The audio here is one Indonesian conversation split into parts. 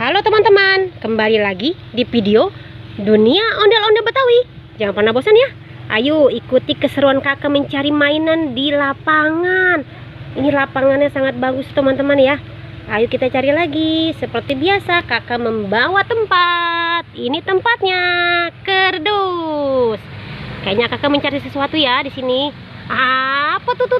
Halo teman-teman, kembali lagi di video Dunia Ondel-Ondel Betawi. Jangan pernah bosan ya. Ayo ikuti keseruan kakak mencari mainan di lapangan. Ini lapangannya sangat bagus teman-teman ya. Ayo kita cari lagi. Seperti biasa kakak membawa tempat. Ini tempatnya, kerdus. Kayaknya kakak mencari sesuatu ya di sini. Apa tuh?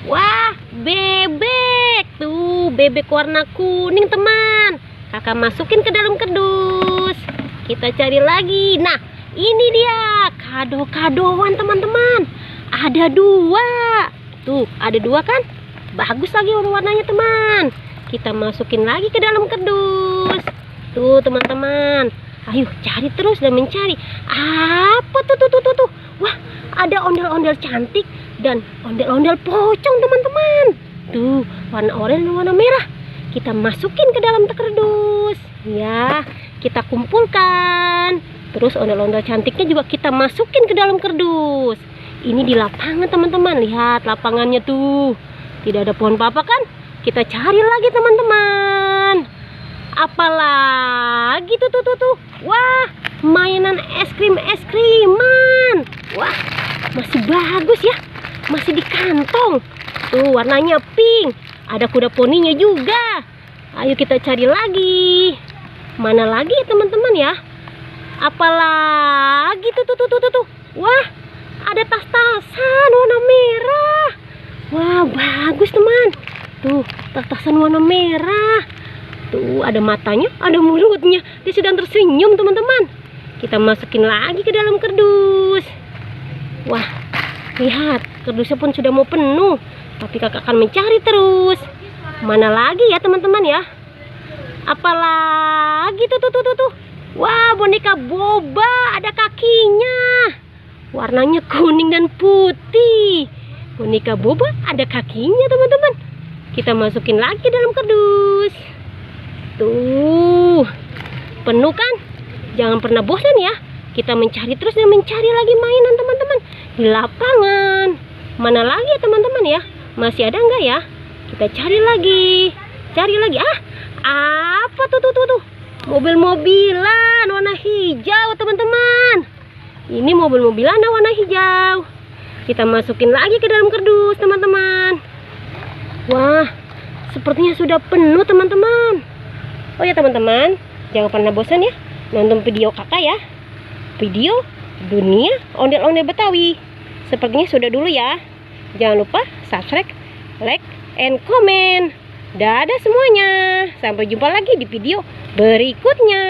Wah, bebek. Tuh, bebek warna kuning teman. Kakak masukin ke dalam kardus. Kita cari lagi. Nah, ini dia kado-kadoan teman-teman. Ada dua. Tuh, ada dua kan? Bagus lagi warnanya teman. Kita masukin lagi ke dalam kardus. Tuh teman-teman. Ayo cari terus dan mencari. Apa tuh? Wah, ada ondel-ondel cantik dan ondel-ondel pocong teman-teman. Tuh, warna oranye dan warna merah. Kita masukin ke dalam kardus ya, kita kumpulkan. Terus ondel-ondel cantiknya juga kita masukin ke dalam kardus. Ini di lapangan teman-teman, lihat lapangannya tuh, tidak ada pohon apa kan. Kita cari lagi teman-teman. Apalagi tuh. Wah, mainan es kriman. Wah, masih bagus ya, masih di kantong. Tuh warnanya pink. Ada kuda poninya juga. Ayo kita cari lagi. Mana lagi teman-teman ya? Apalagi tuh. Wah, ada tas-tasan warna merah. Wah, bagus teman. Tuh, tas-tasan warna merah. Tuh, ada matanya, ada mulutnya. Dia sedang tersenyum teman-teman. Kita masukin lagi ke dalam kardus. Wah, lihat, kardusnya pun sudah mau penuh. Tapi kakak akan mencari terus. Mana lagi ya teman-teman ya? Apalagi tuh. Wah, boneka boba, ada kakinya. Warnanya kuning dan putih. Boneka boba ada kakinya teman-teman. Kita masukin lagi dalam kardus. Tuh, penuh kan? Jangan pernah bosan ya. Kita mencari terus dan mencari lagi mainan teman-teman di lapangan. Mana lagi ya teman-teman ya? Masih ada enggak ya? Kita cari lagi. Apa tuh? Mobil-mobilan warna hijau teman-teman. Ini mobil-mobilan warna hijau. Kita masukin lagi ke dalam kardus teman-teman. Wah, sepertinya sudah penuh teman-teman. Oh ya teman-teman, jangan pernah bosan ya nonton video kakak ya. Video Dunia Ondel-Ondel Betawi. Sepertinya sudah dulu ya. Jangan lupa subscribe, like, and comment. Dadah semuanya. Sampai jumpa lagi di video berikutnya.